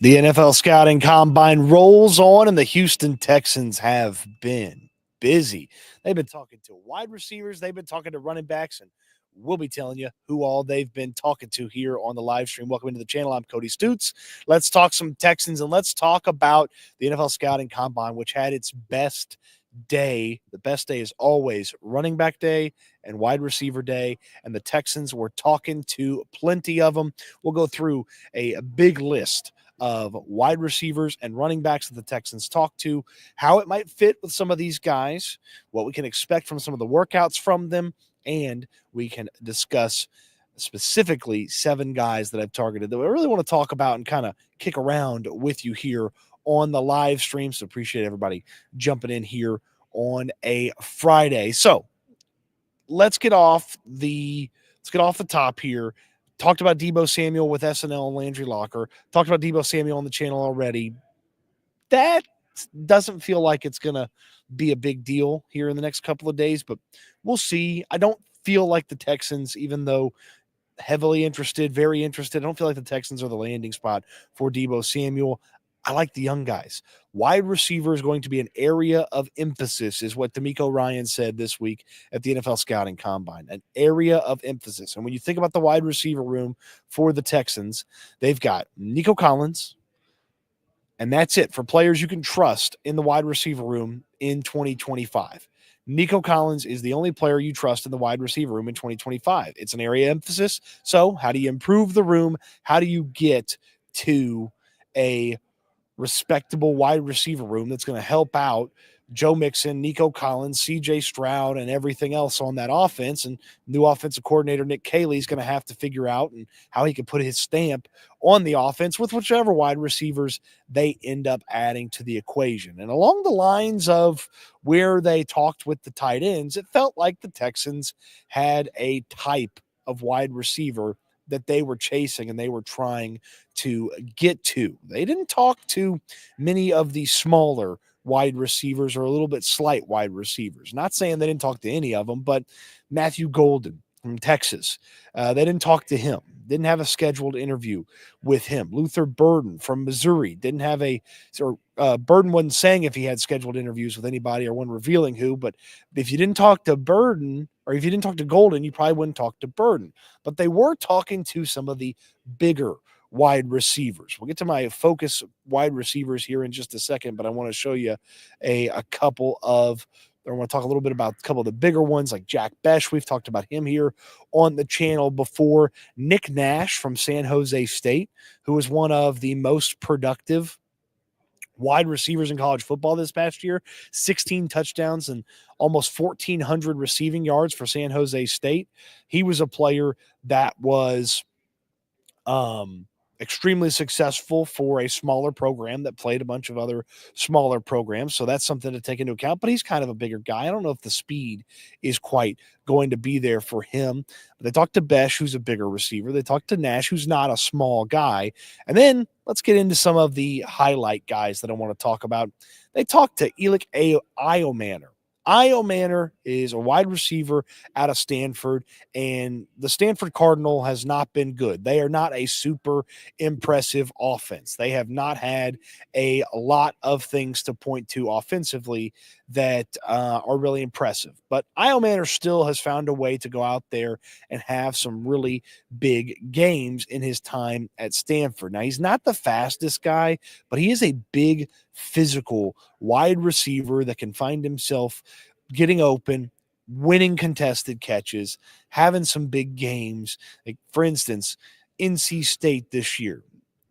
The NFL scouting combine rolls on, and the Houston Texans have been busy. They've been talking to wide receivers, they've been talking to running backs, and we'll be telling you who all they've been talking to here on the live stream. Welcome into the channel. I'm Cody Stoots. Let's talk some Texans, and let's talk about the NFL scouting combine, which had its best day. The best day is always running back day and wide receiver day, and the Texans were talking to plenty of them. We'll go through a big list of wide receivers and running backs that the Texans talk to, how it might fit with some of these guys, what we can expect from some of the workouts from them, and we can discuss specifically 7 guys that I've targeted that I really want to talk about and kind of kick around with you here on the live stream. So appreciate everybody jumping in here on a Friday. So let's get off the top here. Talked about Deebo Samuel with SNL and Landry Locker. Talked about Deebo Samuel on the channel already. That doesn't feel like it's going to be a big deal here in the next couple of days, but we'll see. I don't feel like the Texans, even though heavily interested, very interested, I don't feel like the Texans are the landing spot for Deebo Samuel. I like the young guys. Wide receiver is going to be an area of emphasis, is what D'Amico Ryan said this week at the NFL Scouting Combine. An area of emphasis. And when you think about the wide receiver room for the Texans, they've got Nico Collins, and that's it for players you can trust in the wide receiver room in 2025. Nico Collins is the only player you trust in the wide receiver room in 2025. It's an area of emphasis. So, how do you improve the room? How do you get to a respectable wide receiver room that's going to help out Joe Mixon, Nico Collins, CJ Stroud, and everything else on that offense? And new offensive coordinator Nick Caley is going to have to figure out and how he can put his stamp on the offense with whichever wide receivers they end up adding to the equation. And along the lines of where they talked with the tight ends, it felt like the Texans had a type of wide receiver that they were chasing and they were trying to get to. They didn't talk to many of the smaller wide receivers or a little bit slight wide receivers. Not saying they didn't talk to any of them, but Matthew Golden from Texas, they didn't talk to him. Didn't have a scheduled interview with him. Luther Burden from Missouri didn't have Burden wasn't saying if he had scheduled interviews with anybody or wasn't revealing who, but if you didn't talk to Burden or if you didn't talk to Golden, you probably wouldn't talk to Burden. But they were talking to some of the bigger wide receivers. We'll get to my focus wide receivers here in just a second, but I want to show you I want to talk a little bit about a couple of the bigger ones like Jack Besh. We've talked about him here on the channel before. Nick Nash from San Jose State, who was one of the most productive wide receivers in college football this past year, 16 touchdowns and almost 1,400 receiving yards for San Jose State. He was a player that was extremely successful for a smaller program that played a bunch of other smaller programs. So that's something to take into account. But he's kind of a bigger guy. I don't know if the speed is quite going to be there for him. But they talked to Besh, who's a bigger receiver. They talked to Nash, who's not a small guy. And then let's get into some of the highlight guys that I want to talk about. They talked to Eli Ayomanor. Ayomanor is a wide receiver out of Stanford, and the Stanford Cardinal has not been good. They are not a super impressive offense. They have not had a lot of things to point to offensively that are really impressive. But Ayomanor still has found a way to go out there and have some really big games in his time at Stanford. Now, he's not the fastest guy, but he is a big, physical wide receiver that can find himself getting open, winning contested catches, having some big games. Like, for instance, NC State this year,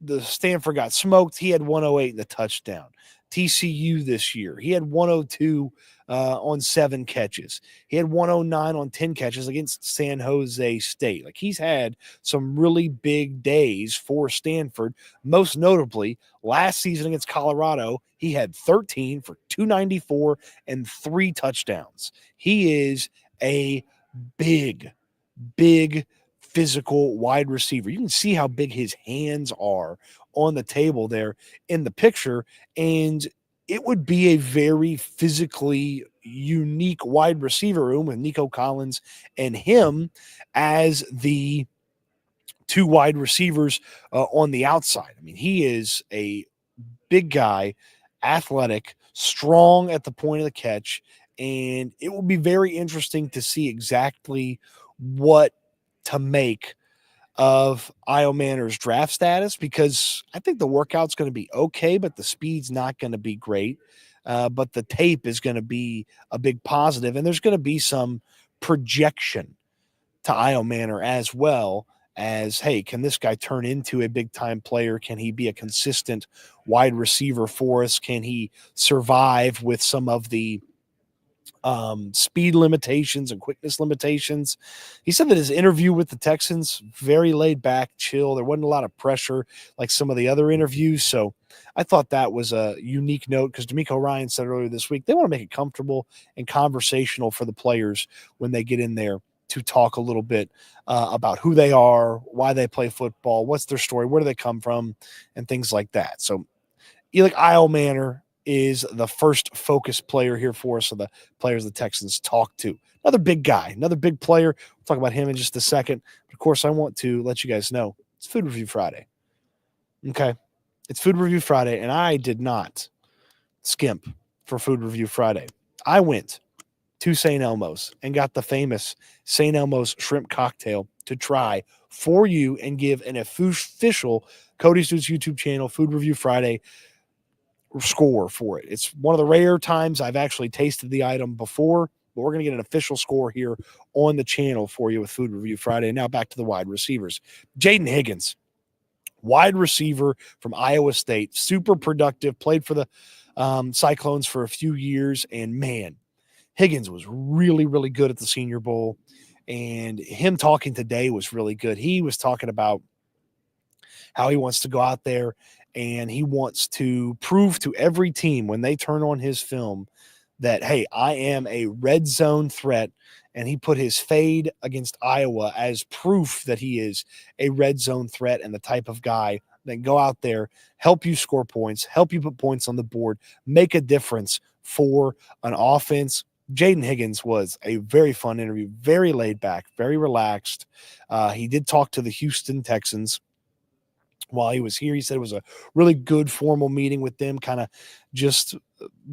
the Stanford got smoked. He had 108 in the touchdown. TCU this year, he had 102 on 7 catches. He had 109 on 10 catches against San Jose State. Like, he's had some really big days for Stanford. Most notably, last season against Colorado, he had 13 for 294 and 3 touchdowns. He is a big physical wide receiver. You can see how big his hands are on the table there in the picture, and it would be a very physically unique wide receiver room with Nico Collins and him as the two wide receivers on the outside. I mean, he is a big guy, athletic, strong at the point of the catch, and it will be very interesting to see exactly what to make of Ayomanor's draft status, because I think the workout's going to be okay, but the speed's not going to be great. But the tape is going to be a big positive, and there's going to be some projection to Ayomanor as well as, hey, can this guy turn into a big time player? Can he be a consistent wide receiver for us? Can he survive with some of the speed limitations and quickness limitations? He said that his interview with the Texans, very laid back, chill. There wasn't a lot of pressure like some of the other interviews. So I thought that was a unique note, because D'Amico Ryan said earlier this week, they want to make it comfortable and conversational for the players when they get in there to talk a little bit about who they are, why they play football, what's their story, where do they come from, and things like that. So Eli Ayomanor is the first focus player here for us, of the players the Texans talk to. Another big guy, another big player. We'll talk about him in just a second. But of course, I want to let you guys know it's Food Review Friday. Okay. It's Food Review Friday, and I did not skimp for Food Review Friday. I went to St. Elmo's and got the famous St. Elmo's shrimp cocktail to try for you and give an official Cody Stoots YouTube channel, Food Review Friday, score for it. It's one of the rare times I've actually tasted the item before, but we're going to get an official score here on the channel for you with Food Review Friday. Now back to the wide receivers. Jayden Higgins, wide receiver from Iowa State, super productive, played for the Cyclones for a few years, and man, Higgins was really, really good at the Senior Bowl, and him talking today was really good. He was talking about how he wants to go out there and he wants to prove to every team when they turn on his film that, hey, I am a red zone threat. And he put his fade against Iowa as proof that he is a red zone threat and the type of guy that can go out there, help you score points, help you put points on the board, make a difference for an offense. Jayden Higgins was a very fun interview, very laid back, very relaxed. He did talk to the Houston Texans while he was here. He said it was a really good formal meeting with them, kind of just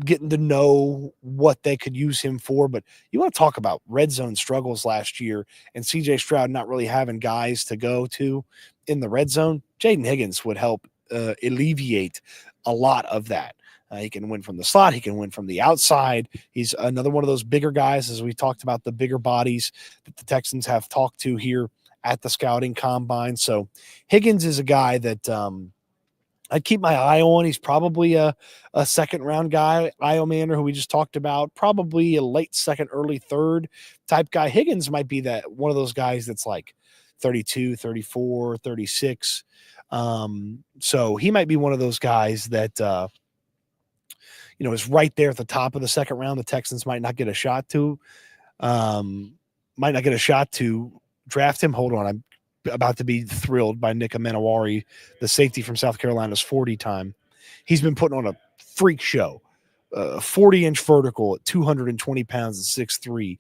getting to know what they could use him for. But you want to talk about red zone struggles last year and CJ Stroud not really having guys to go to in the red zone. Jayden Higgins would help alleviate a lot of that. He can win from the slot. He can win from the outside. He's another one of those bigger guys, as we talked about the bigger bodies that the Texans have talked to here at the scouting combine. So Higgins is a guy that I'd keep my eye on. He's probably a second round guy. Ayomanor, who we just talked about, probably a late second, early third type guy. Higgins might be that one of those guys that's like 32, 34, 36. So he might be one of those guys that, is right there at the top of the second round. The Texans might not get a shot to draft him. Hold on. I'm about to be thrilled by Nick Amenawari, the safety from South Carolina's 40 time. He's been putting on a freak show. 40-inch vertical at 220 pounds and 6'3",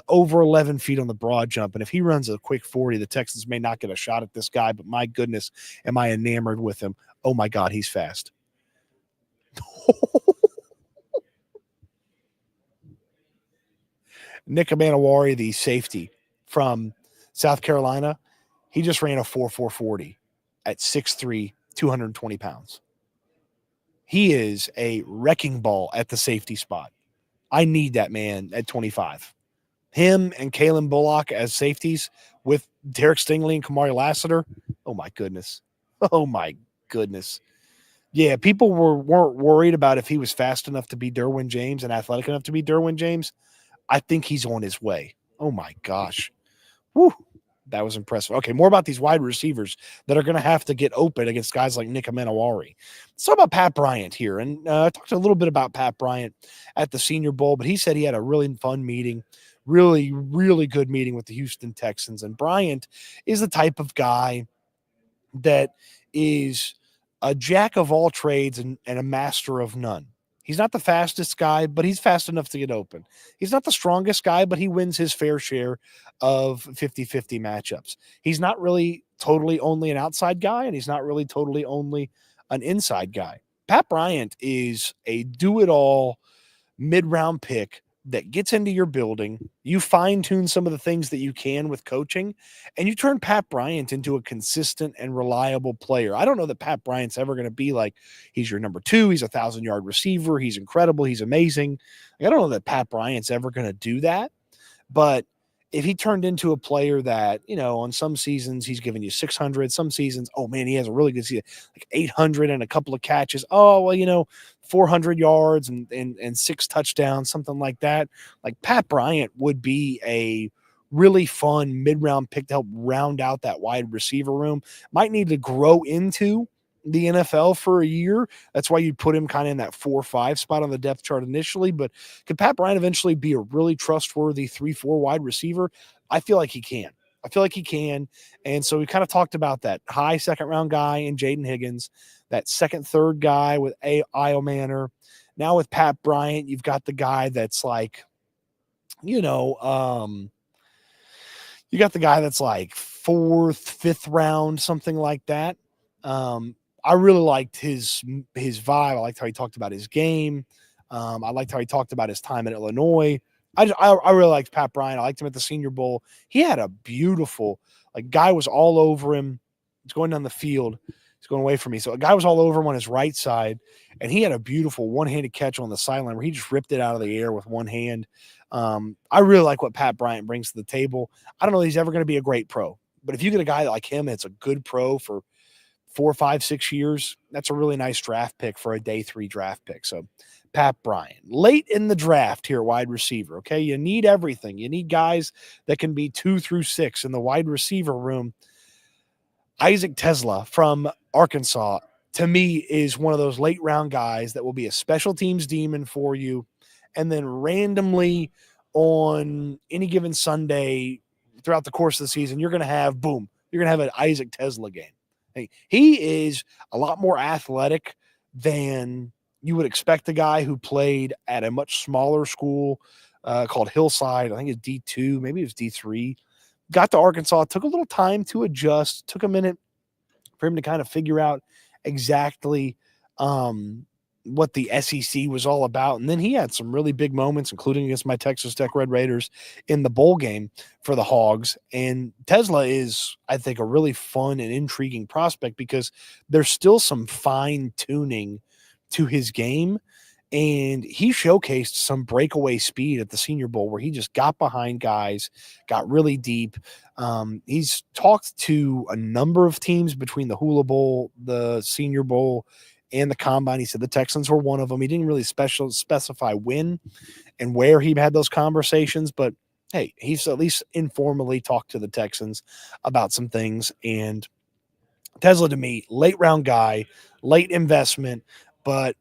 over 11 feet on the broad jump. And if he runs a quick 40, the Texans may not get a shot at this guy, but my goodness, am I enamored with him. Oh my God, he's fast. Nick Amenawari, the safety from South Carolina, he just ran a 4.440 at 6'3", 220 pounds. He is a wrecking ball at the safety spot. I need that man at 25. Him and Kalen Bullock as safeties with Derek Stingley and Kamari Lassiter. Oh, my goodness. Oh, my goodness. Yeah, people weren't worried about if he was fast enough to be Derwin James and athletic enough to be Derwin James. I think he's on his way. Oh, my gosh. Woo. That was impressive. Okay, more about these wide receivers that are going to have to get open against guys like Nick Amenawari. Let's talk about Pat Bryant here. And I talked a little bit about Pat Bryant at the Senior Bowl, but he said he had a really fun meeting, really, really good meeting with the Houston Texans. And Bryant is the type of guy that is a jack of all trades and a master of none. He's not the fastest guy, but he's fast enough to get open. He's not the strongest guy, but he wins his fair share of 50-50 matchups. He's not really totally only an outside guy, and he's not really totally only an inside guy. Pat Bryant is a do-it-all mid-round pick that gets into your building. You fine-tune some of the things that you can with coaching, and you turn Pat Bryant into a consistent and reliable player. I don't know that Pat Bryant's ever going to be like, he's your number 2, he's a 1,000-yard receiver, he's incredible, he's amazing. I don't know that Pat Bryant's ever going to do that, but if he turned into a player that, on some seasons he's giving you 600, some seasons, oh man, he has a really good season, like 800 and a couple of catches. Oh, well, 400 yards and 6 touchdowns, something like that. Like Pat Bryant would be a really fun mid-round pick to help round out that wide receiver room. Might need to grow into the NFL for a year. That's why you'd put him kind of in that 4-5 spot on the depth chart initially. But could Pat Bryant eventually be a really trustworthy 3-4 wide receiver? I feel like he can. And so we kind of talked about that high second round guy in Jayden Higgins, that second, third guy with Ayomanor. Now with Pat Bryant, you've got the guy that's like, you got the guy that's like 4th, 5th round, something like that. I really liked his vibe. I liked how he talked about his game. I liked how he talked about his time in Illinois. I really liked Pat Bryant. I liked him at the Senior Bowl. He had a beautiful, guy was all over him. He's going down the field. He's going away from me. So a guy was all over him on his right side, and he had a beautiful one-handed catch on the sideline where he just ripped it out of the air with one hand. I really like what Pat Bryant brings to the table. I don't know if he's ever going to be a great pro, but if you get a guy like him that's a good pro for 4, 5, 6 years, that's a really nice draft pick for a day 3 draft pick. So Pat Bryant, late in the draft here, wide receiver. Okay. You need everything. You need guys that can be 2 through 6 in the wide receiver room. Isaac Tesla from Arkansas, to me, is one of those late round guys that will be a special teams demon for you. And then randomly on any given Sunday throughout the course of the season, you're going to have, boom, you're going to have an Isaac Tesla game. He is a lot more athletic than you would expect a guy who played at a much smaller school called Hillside. I think it's D2, maybe it was D3. Got to Arkansas, took a little time to adjust, took a minute for him to kind of figure out exactly what the SEC was all about. And then he had some really big moments, including against my Texas Tech Red Raiders in the bowl game for the Hogs. And Tesla is, I think, a really fun and intriguing prospect because there's still some fine tuning to his game. And he showcased some breakaway speed at the Senior Bowl where he just got behind guys, got really deep. He's talked to a number of teams between the Hula Bowl, the Senior Bowl, and the Combine. He said the Texans were one of them. He didn't really specify when and where he had those conversations, but hey, he's at least informally talked to the Texans about some things. And Tesla, to me, late round guy, late investment, but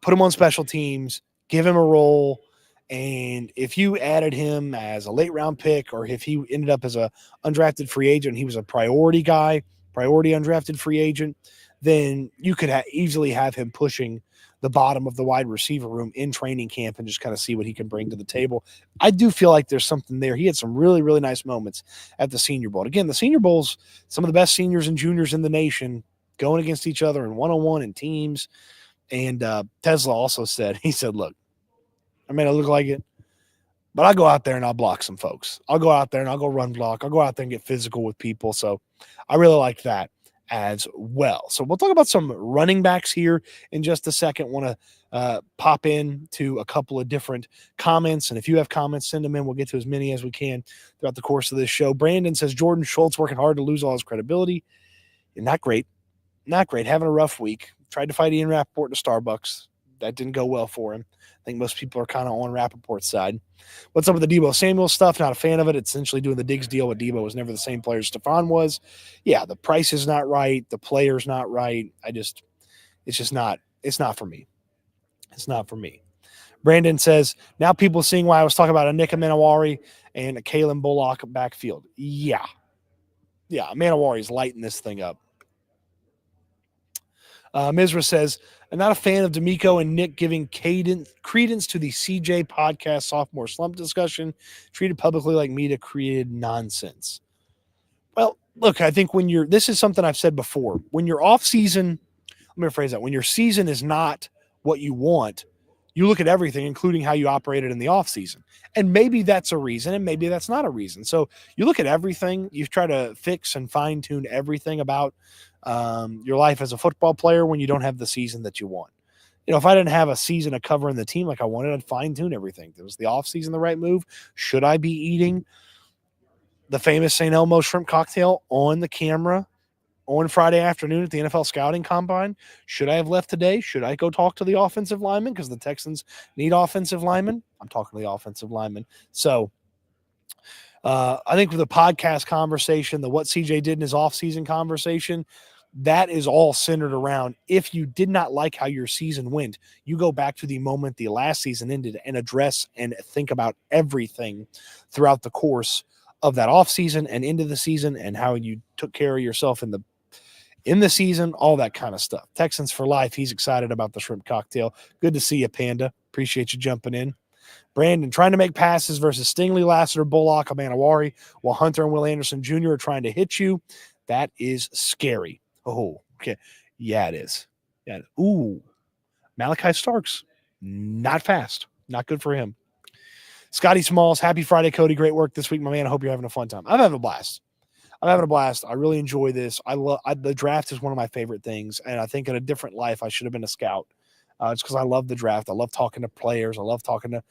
put him on special teams, give him a role. And if you added him as a late round pick, or if he ended up as a undrafted free agent, he was a priority guy, priority undrafted free agent, then you could easily have him pushing the bottom of the wide receiver room in training camp and just kind of see what he can bring to the table. I do feel like there's something there. He had some really, really nice moments at the Senior Bowl. Again, the Senior Bowl's some of the best seniors and juniors in the nation going against each other in one-on-one and teams. And Tesla also said, he said, look, I may not look like it, but I'll go out there and I'll block some folks. I'll go out there and I'll go run block. I'll go out there and get physical with people. So I really like that as well. So we'll talk about some running backs here in just a second. Want to pop in to a couple of different comments. And if you have comments, send them in. We'll get to as many as we can throughout the course of this show. Brandon says, Jordan Schultz working hard to lose all his credibility. Not great. Not great. Having a rough week. Tried to fight Ian Rappaport to Starbucks. That didn't go well for him. I think most people are kind of on Rappaport's side. What's up with the Deebo Samuel stuff? Not a fan of it. It's essentially doing the Diggs deal, but Deebo was never the same player Stephon was. Yeah, the price is not right. The player's not right. It's not for me. It's not for me. Brandon says, now people seeing why I was talking about a Nick Manawari and a Kalen Bullock backfield. Yeah. Yeah, Manawari's lighting this thing up. Mizra says, I'm not a fan of D'Amico and Nick giving credence to the CJ podcast sophomore slump discussion, treated publicly like media created nonsense. Well, look, I think this is something I've said before. When you're off season, let me rephrase that. When your season is not what you want, you look at everything, including how you operated in the off season. And maybe that's a reason, and maybe that's not a reason. So you look at everything, you try to fix and fine tune everything about your life as a football player when you don't have the season that you want. If I didn't have a season of covering the team like I wanted, I'd fine tune everything. Was the off season the right move? Should I be eating the famous St. Elmo shrimp cocktail on the camera on Friday afternoon at the NFL scouting combine? Should I have left today? Should I go talk to the offensive lineman because the Texans need offensive linemen? I'm talking to the offensive lineman. So I think with the podcast conversation, the what CJ did in his offseason conversation, that is all centered around if you did not like how your season went, you go back to the moment the last season ended and address and think about everything throughout the course of that offseason and into the season and how you took care of yourself in the season, all that kind of stuff. Texans for life. He's excited about the shrimp cocktail. Good to see you, Panda. Appreciate you jumping in. Brandon, trying to make passes versus Stingley, Lassiter, Bullock, Amanawari, while Hunter and Will Anderson Jr. are trying to hit you. That is scary. Oh, okay. Yeah, it is. Yeah. Ooh, Malachi Starks, not fast. Not good for him. Scotty Smalls, happy Friday, Cody. Great work this week, my man. I hope you're having a fun time. I'm having a blast. I really enjoy this. The draft is one of my favorite things, and I think in a different life I should have been a scout. It's because I love the draft. I love talking to players. I love talking to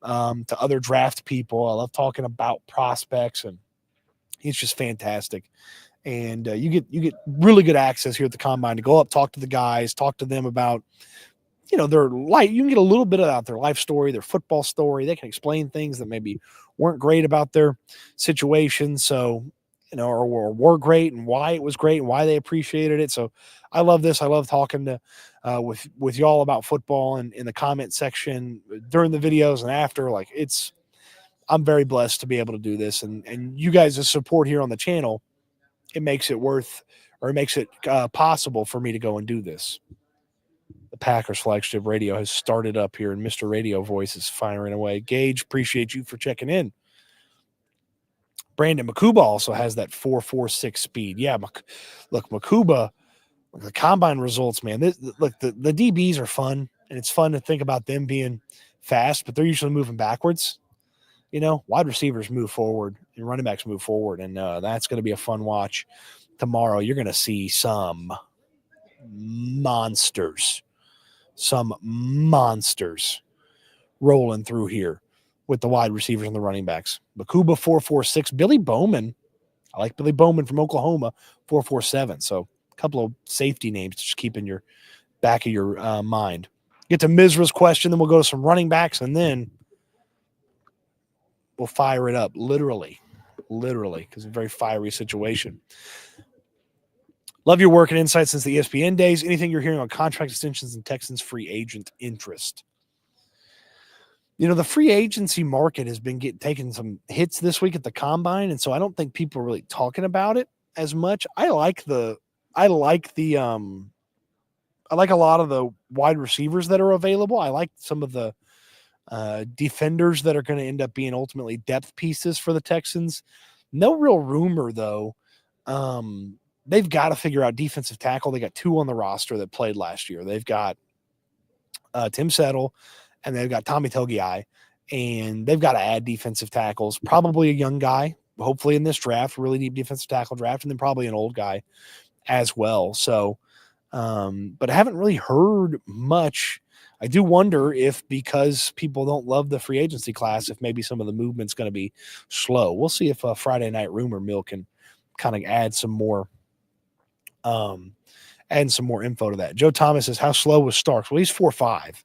other draft people. I love talking about prospects, and it's just fantastic. And you get really good access here at the combine to go up, talk to the guys, talk to them about their life. You can get a little bit about their life story, their football story. They can explain things that maybe weren't great about their situation. So or were great and why it was great and why they appreciated it. So I love this. I love talking to with y'all about football and in the comment section during the videos and after. I'm very blessed to be able to do this, and you guys' support here on the channel. It makes it possible for me to go and do this. The Packers flagship radio has started up here, and Mr. Radio Voice is firing away. Gage, appreciate you for checking in. Brandon Makuba also has that 4.46 speed. Yeah, look, Makuba, the combine results, man. The DBs are fun, and it's fun to think about them being fast, but they're usually moving backwards. Wide receivers move forward and running backs move forward, and that's going to be a fun watch tomorrow. You're going to see some monsters rolling through here with the wide receivers and the running backs. Makuba 4.46. Billy Bowman. I like Billy Bowman from Oklahoma, 4.47. So a couple of safety names to just keep in your back of your mind. Get to Mizra's question, then we'll go to some running backs, and then we'll fire it up, literally, because it's a very fiery situation. Love your work and insights since the ESPN days. Anything you're hearing on contract extensions and Texans free agent interest? The free agency market has been taking some hits this week at the combine, and so I don't think people are really talking about it as much. I like a lot of the wide receivers that are available. I like some of the defenders that are going to end up being ultimately depth pieces for the Texans. No real rumor though. They've got to figure out defensive tackle. They got 2 on the roster that played last year. They've got Tim Settle, and they've got Tommy Togiai, and they've got to add defensive tackles, probably a young guy, hopefully in this draft, really deep defensive tackle draft, and then probably an old guy as well. So, but I haven't really heard much. I do wonder if because people don't love the free agency class, if maybe some of the movement's going to be slow. We'll see if Friday Night Rumor Mill can kind of add some more info to that. Joe Thomas says, how slow was Starks? Well, he's 4.5.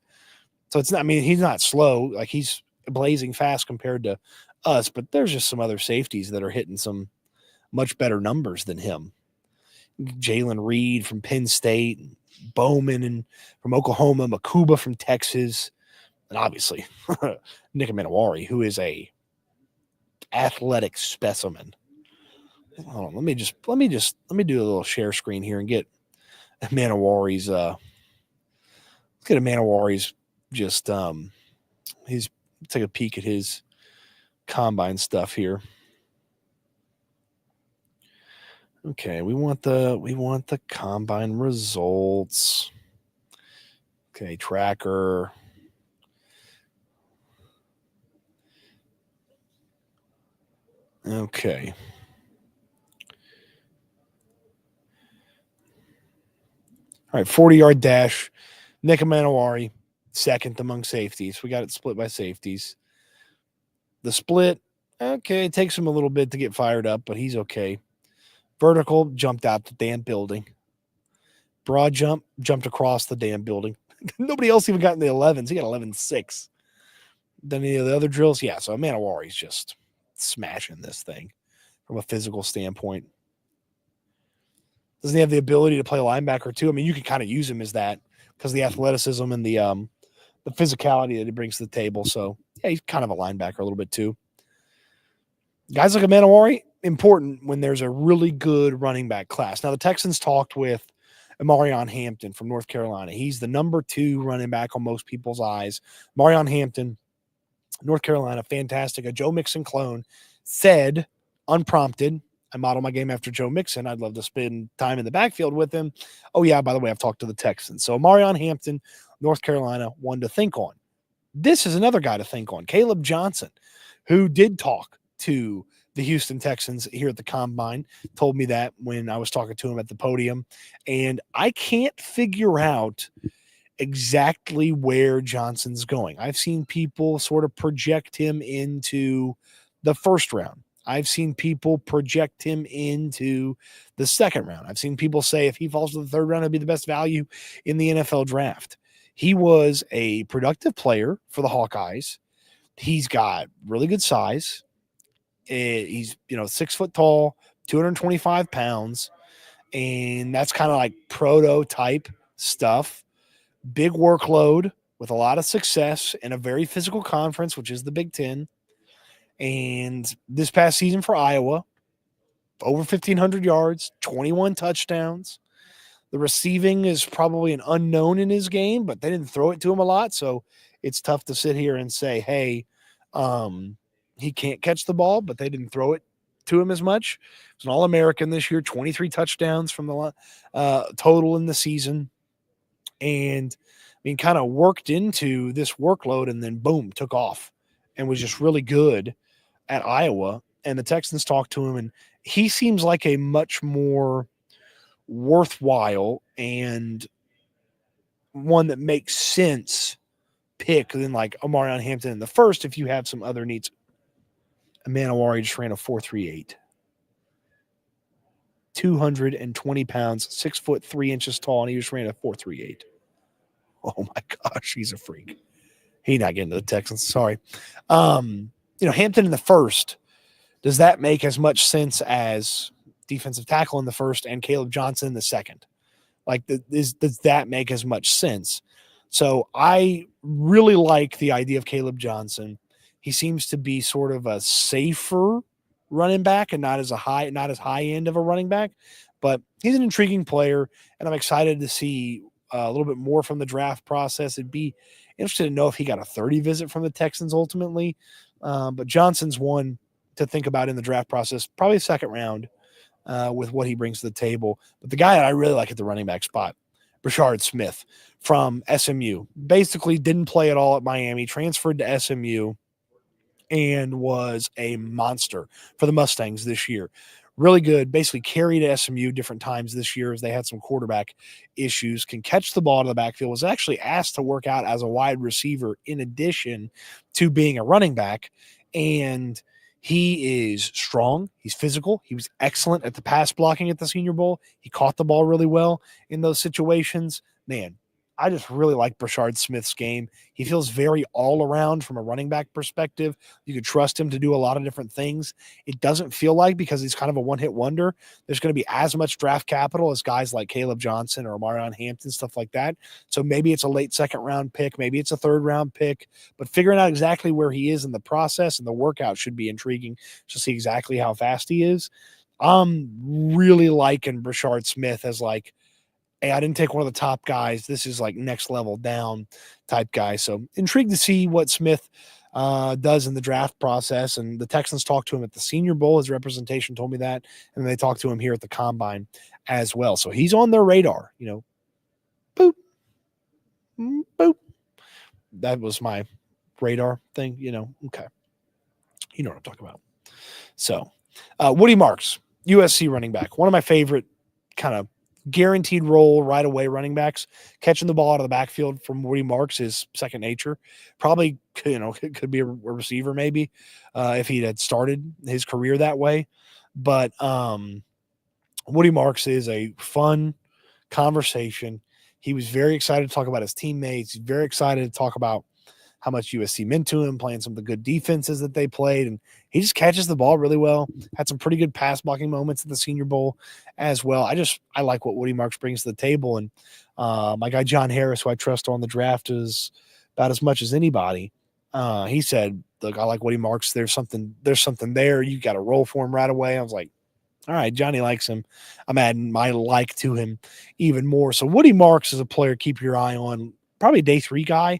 So it's not, he's not slow. Like he's blazing fast compared to us, but there's just some other safeties that are hitting some much better numbers than him. Jalen Reed from Penn State, Bowman from Oklahoma, Makuba from Texas, and obviously Nick Amanawari, who is a athletic specimen. Hold on, let me do a little share screen here and get Manowari's let's get a Manowari's just let's take a peek at his combine stuff here. Okay, we want the combine results. Okay, tracker. Okay. All right, 40-yard dash. Nick Manowari, second among safeties. We got it split by safeties. The split, okay, it takes him a little bit to get fired up, but he's okay. Vertical, jumped out the damn building. Broad jump, jumped across the damn building. Nobody else even got in the 11s. He got 11.6. Then any of the other drills, yeah. So Manowari's just smashing this thing from a physical standpoint. Doesn't he have the ability to play linebacker too? I mean, you can kind of use him as that because of the athleticism and the physicality that he brings to the table. So yeah, he's kind of a linebacker a little bit too. Guys like Manowari, important when there's a really good running back class. Now the Texans talked with Marion Hampton from North Carolina. He's the number 2 running back on most people's eyes. Marion Hampton, North Carolina, fantastic. A Joe Mixon clone, said, unprompted, I model my game after Joe Mixon. I'd love to spend time in the backfield with him. Oh, yeah, by the way, I've talked to the Texans. So Marion Hampton, North Carolina, one to think on. This is another guy to think on. Kaleb Johnson, who did talk to the Houston Texans here at the Combine, told me that when I was talking to him at the podium. And I can't figure out exactly where Johnson's going. I've seen people sort of project him into the first round. I've seen people project him into the second round. I've seen people say if he falls to the third round, it'll be the best value in the NFL draft. He was a productive player for the Hawkeyes. He's got really good size. He's 6 foot tall, 225 pounds, and that's kind of like prototype stuff. Big workload with a lot of success in a very physical conference, which is the Big Ten. And this past season for Iowa, over 1,500 yards, 21 touchdowns. The receiving is probably an unknown in his game, but they didn't throw it to him a lot. So it's tough to sit here and say, hey, he can't catch the ball, but they didn't throw it to him as much. He's an All-American this year, 23 touchdowns from the total in the season. And kind of worked into this workload and then boom, took off and was just really good at Iowa. And the Texans talked to him, and he seems like a much more worthwhile and one that makes sense pick than like Omarion Hampton in the first if you have some other needs. Manowari just ran a 4.38. 220 pounds, 6 foot 3 inches tall, and he just ran a 4.38. Oh my gosh, he's a freak. He's not getting to the Texans. Sorry. Hampton in the first, does that make as much sense as defensive tackle in the first and Kaleb Johnson in the second? Like, does that make as much sense? So I really like the idea of Kaleb Johnson. He seems to be sort of a safer running back and not as high end of a running back, but he's an intriguing player, and I'm excited to see a little bit more from the draft process. It'd be interesting to know if he got a 30 visit from the Texans ultimately. But Johnson's one to think about in the draft process, probably second round with what he brings to the table. But the guy that I really like at the running back spot, Brashard Smith from SMU, basically didn't play at all at Miami, transferred to SMU, and was a monster for the Mustangs this year. Really good, basically carried SMU different times this year as they had some quarterback issues, can catch the ball to the backfield, was actually asked to work out as a wide receiver in addition to being a running back. And he is strong. He's physical. He was excellent at the pass blocking at the Senior Bowl. He caught the ball really well in those situations. Man, I just really like Brashard Smith's game. He feels very all around from a running back perspective. You can trust him to do a lot of different things. It doesn't feel like, because he's kind of a one-hit wonder, there's going to be as much draft capital as guys like Kaleb Johnson or Omarion Hampton, stuff like that. So maybe it's a late second-round pick. Maybe it's a third-round pick. But figuring out exactly where he is in the process and the workout should be intriguing to see exactly how fast he is. I'm really liking Brashard Smith as like hey, I didn't take one of the top guys. This is like next level down type guy. So intrigued to see what Smith does in the draft process. And the Texans talked to him at the Senior Bowl. His representation told me that. And they talked to him here at the Combine as well. So he's on their radar, boop, boop. That was my radar thing, okay. You know what I'm talking about. So Woody Marks, USC running back, one of my favorite kind of guaranteed role right away running backs. Catching the ball out of the backfield from Woody Marks is second nature. Probably, could be a receiver maybe if he had started his career that way. But Woody Marks is a fun conversation. He was very excited to talk about his teammates. He's very excited to talk about how much USC meant to him, playing some of the good defenses that they played. And he just catches the ball really well. Had some pretty good pass blocking moments at the Senior Bowl as well. I like what Woody Marks brings to the table. And my guy John Harris, who I trust on the draft, is about as much as anybody. He said, look, I like Woody Marks. There's something there. You got to roll for him right away. I was like, all right, Johnny likes him. I'm adding my like to him even more. So Woody Marks is a player keep your eye on, probably a day 3 guy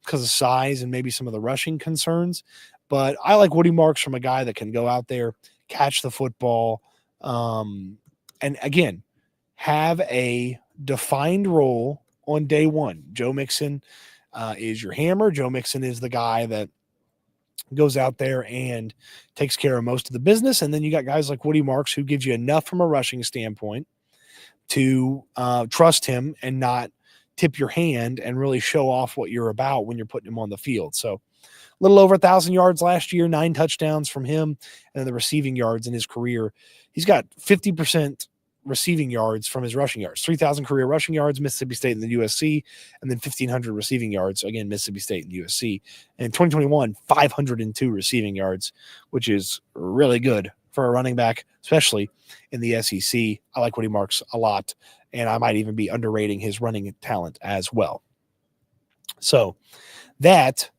because of size and maybe some of the rushing concerns. But I like Woody Marks from a guy that can go out there, catch the football, and again, have a defined role on day 1. Joe Mixon is your hammer. Joe Mixon is the guy that goes out there and takes care of most of the business. And then you got guys like Woody Marks who gives you enough from a rushing standpoint to trust him and not tip your hand and really show off what you're about when you're putting him on the field. So a little over 1,000 yards last year, 9 touchdowns from him, and then the receiving yards in his career. He's got 50% receiving yards from his rushing yards, 3,000 career rushing yards, Mississippi State and the USC, and then 1,500 receiving yards, again, Mississippi State and USC. And 2021, 502 receiving yards, which is really good for a running back, especially in the SEC. I like Woody Marks a lot, and I might even be underrating his running talent as well. So that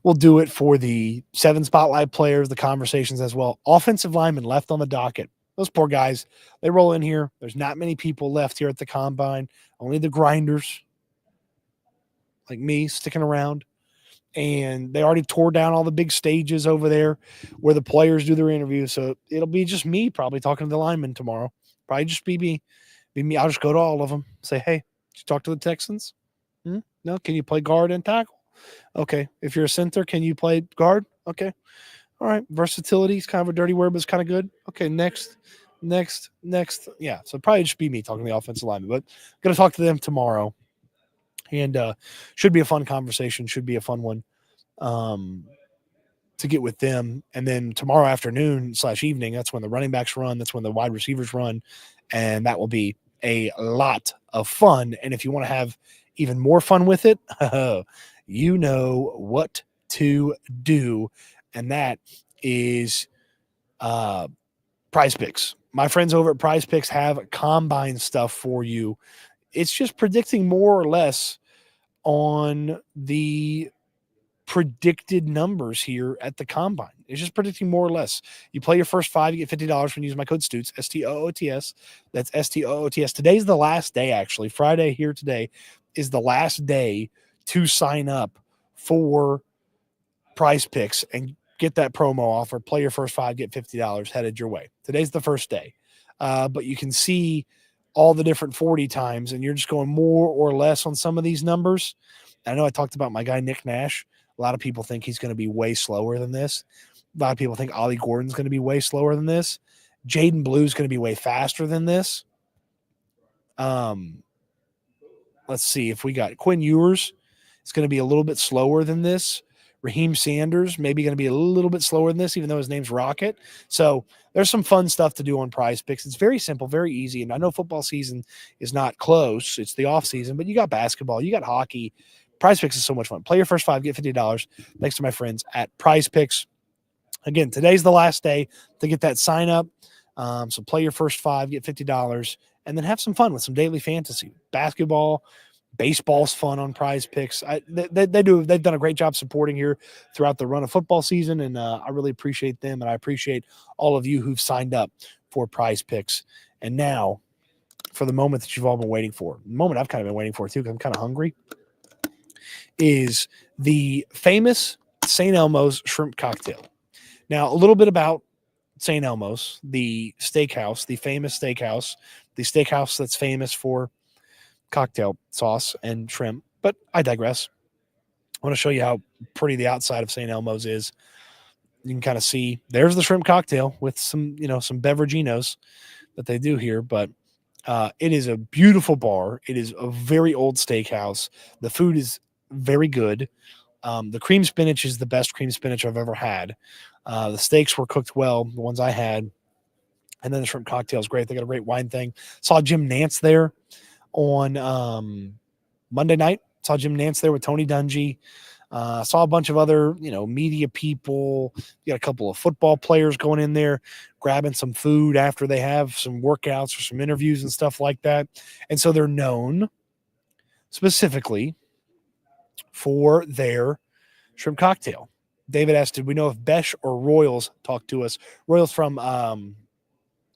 will do it for the 7 spotlight players, the conversations as well. Offensive linemen left on the docket. Those poor guys, they roll in here. There's not many people left here at the Combine, only the grinders like me sticking around. And they already tore down all the big stages over there where the players do their interviews. So it'll be just me probably talking to the linemen tomorrow. Probably just be me. I'll just go to all of them, say, hey, did you talk to the Texans? No? Can you play guard and tackle? Okay. If you're a center, can you play guard? Okay. All right. Versatility is kind of a dirty word, but it's kind of good. Okay. Next. Yeah. So probably just be me talking to the offensive lineman, but I'm going to talk to them tomorrow. And should be a fun conversation, should be a fun one to get with them. And then tomorrow afternoon / evening, that's when the running backs run. That's when the wide receivers run. And that will be a lot of fun. And if you want to have even more fun with it, you know what to do. And that is PrizePicks. My friends over at PrizePicks have combine stuff for you. It's just predicting more or less on the predicted numbers here at the Combine. It's just predicting more or less. You play your first 5, you get $50 when you use my code Stoots, STOOTS. That's STOOTS. Today's the last day, actually. Friday here today is the last day to sign up for PrizePicks and get that promo offer. Play your first 5, get $50 headed your way. Today's the first day. But you can see all the different 40 times, and you're just going more or less on some of these numbers. I know I talked about my guy, Nick Nash. A lot of people think he's going to be way slower than this. A lot of people think Ollie Gordon's going to be way slower than this. Jaden Blue's going to be way faster than this. Let's see if we got Quinn Ewers. It's going to be a little bit slower than this. Raheem Sanders maybe going to be a little bit slower than this, even though his name's Rocket. So there's some fun stuff to do on PrizePicks. It's very simple, very easy. And I know football season is not close. It's the off season, but you got basketball, you got hockey. PrizePicks is so much fun. Play your first 5, get $50. Thanks to my friends at PrizePicks. Again, today's the last day to get that sign up. So play your first 5, get $50, and then have some fun with some daily fantasy. Basketball, baseball's fun on PrizePicks. They've done a great job supporting here throughout the run of football season, and I really appreciate them, and I appreciate all of you who've signed up for PrizePicks. And now for the moment that you've all been waiting for. The moment I've kind of been waiting for too, because I'm kind of hungry, is the famous St. Elmo's shrimp cocktail. Now, a little bit about St. Elmo's, the steakhouse, the famous steakhouse, the steakhouse that's famous for cocktail sauce and shrimp. But I digress. I want to show you how pretty the outside of St. Elmo's is. You can kind of see there's the shrimp cocktail with some, some beveraginos that they do here. But it is a beautiful bar. It is a very old steakhouse. The food is very good. The cream spinach is the best cream spinach I've ever had. The steaks were cooked well, the ones I had. And then the shrimp cocktail is great. They got a great wine thing. Saw Jim Nance there on Monday night. Saw Jim Nance there with Tony Dungy. Saw a bunch of other, media people. You got a couple of football players going in there, grabbing some food after they have some workouts or some interviews and stuff like that. And so they're known specifically for their shrimp cocktail. David asked, did we know if Besh or Royals talked to us? Royals from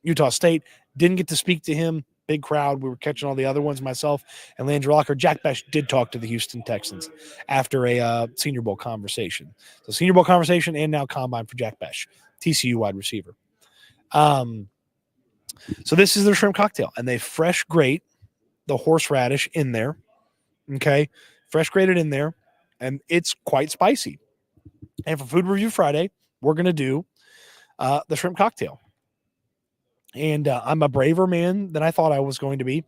Utah State. Didn't get to speak to him. Big crowd. We were catching all the other ones, myself and Landry Locker. Jack Besh did talk to the Houston Texans after a Senior Bowl conversation. So Senior Bowl conversation and now combine for Jack Besh, TCU wide receiver. So this is their shrimp cocktail, and they fresh grate the horseradish in there. Okay. Fresh grated in there, and it's quite spicy. And for Food Review Friday, we're going to do the shrimp cocktail. And I'm a braver man than I thought I was going to be,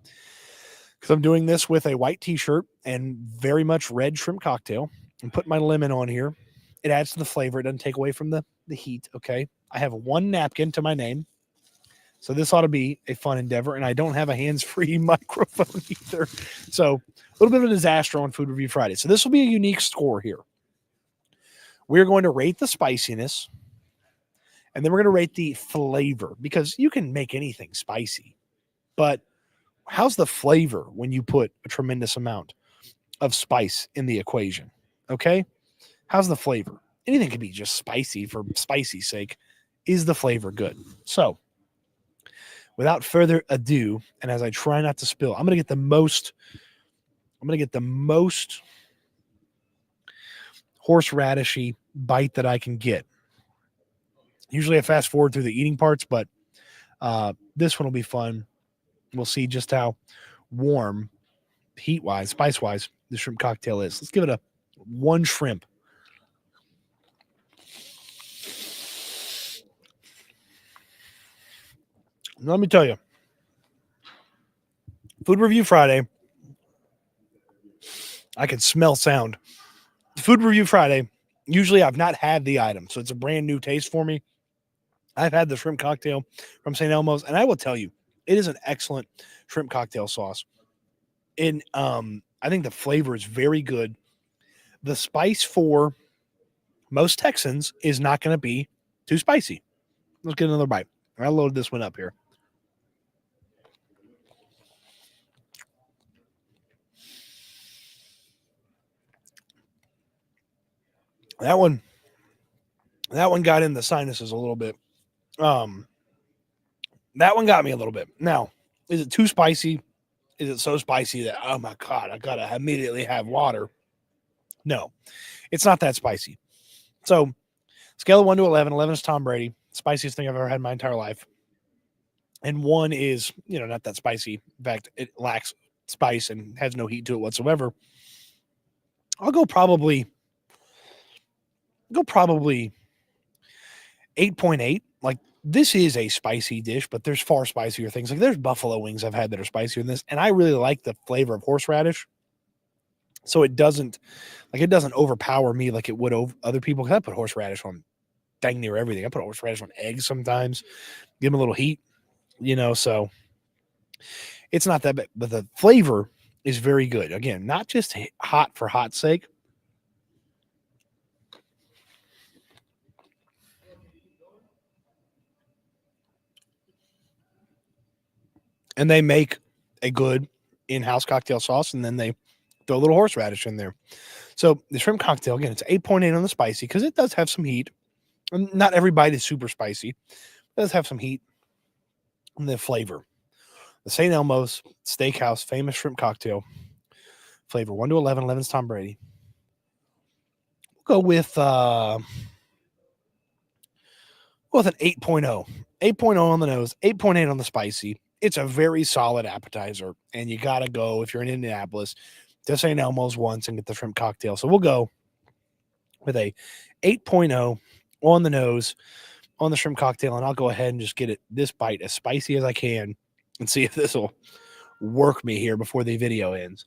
because I'm doing this with a white t-shirt and very much red shrimp cocktail, and put my lemon on here. It adds to the flavor. It doesn't take away from the heat. Okay. I have one napkin to my name. So this ought to be a fun endeavor. And I don't have a hands-free microphone either. So a little bit of a disaster on Food Review Friday. So this will be a unique score here. We're going to rate the spiciness, and then we're going to rate the flavor, because you can make anything spicy, but how's the flavor when you put a tremendous amount of spice in the equation? Okay. How's the flavor? Anything can be just spicy for spicy's sake. Is the flavor good? So without further ado, and as I try not to spill, I'm going to get the most horseradishy bite that I can get. Usually I fast forward through the eating parts, but this one will be fun. We'll see just how warm, heat-wise, spice-wise, the shrimp cocktail is. Let's give it a one shrimp. Let me tell you, Food Review Friday, I can smell sound. Food Review Friday, usually I've not had the item, so it's a brand new taste for me. I've had the shrimp cocktail from St. Elmo's, and I will tell you, it is an excellent shrimp cocktail sauce. And I think the flavor is very good. The spice for most Texans is not going to be too spicy. Let's get another bite. I'll load this one up here. That one got in the sinuses a little bit. That one got me a little bit. Now, is it too spicy? Is it so spicy that, oh my God, I got to immediately have water? No, it's not that spicy. So, scale of 1 to 11. 11 is Tom Brady. Spiciest thing I've ever had in my entire life. And 1 is, not that spicy. In fact, it lacks spice and has no heat to it whatsoever. I'll go probably 8.8. Like, this is a spicy dish, but there's far spicier things. Like, there's buffalo wings I've had that are spicier than this, and I really like the flavor of horseradish. So it doesn't overpower me like it would other people. Because I put horseradish on dang near everything. I put horseradish on eggs sometimes, give them a little heat, so it's not that bad. But the flavor is very good. Again, not just hot for hot's sake. And they make a good in-house cocktail sauce, and then they throw a little horseradish in there. So the shrimp cocktail, again, it's 8.8 on the spicy, because it does have some heat. And not every bite is super spicy. It does have some heat and the flavor. The St. Elmo's Steakhouse famous shrimp cocktail. Flavor 1 to 11. 11's Tom Brady. We'll go with an 8.0. 8.0 on the nose, 8.8 on the spicy. It's a very solid appetizer, and you got to go, if you're in Indianapolis, to St. Elmo's once and get the shrimp cocktail. So we'll go with a 8.0 on the nose on the shrimp cocktail, and I'll go ahead and just get this bite as spicy as I can and see if this will work me here before the video ends.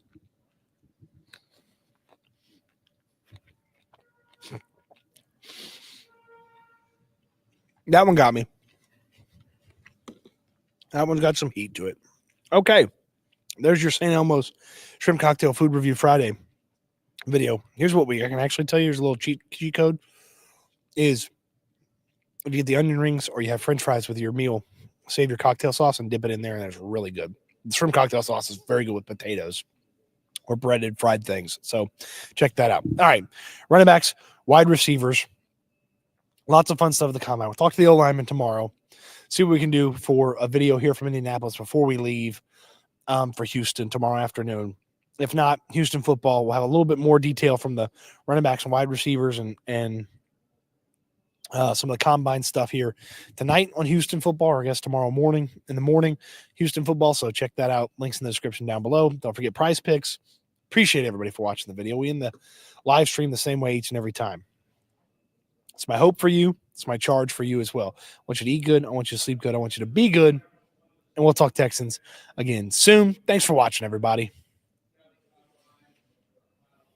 That one got me. That one's got some heat to it. Okay, there's your St. Elmo's Shrimp Cocktail Food Review Friday video. Here's what I can actually tell you. Here's a little cheat code. Is if you get the onion rings or you have French fries with your meal, save your cocktail sauce and dip it in there, and it's really good. The shrimp cocktail sauce is very good with potatoes or breaded fried things. So check that out. All right, running backs, wide receivers, lots of fun stuff at the combine. We'll talk to the O-lineman tomorrow. See what we can do for a video here from Indianapolis before we leave for Houston tomorrow afternoon. If not, Houston football will have a little bit more detail from the running backs and wide receivers and some of the combine stuff here tonight on Houston football, or I guess tomorrow morning in the morning, Houston football. So check that out. Links in the description down below. Don't forget PrizePicks. Appreciate everybody for watching the video. We end the live stream the same way each and every time. It's my hope for you. It's my charge for you as well. I want you to eat good. I want you to sleep good. I want you to be good. And we'll talk Texans again soon. Thanks for watching, everybody.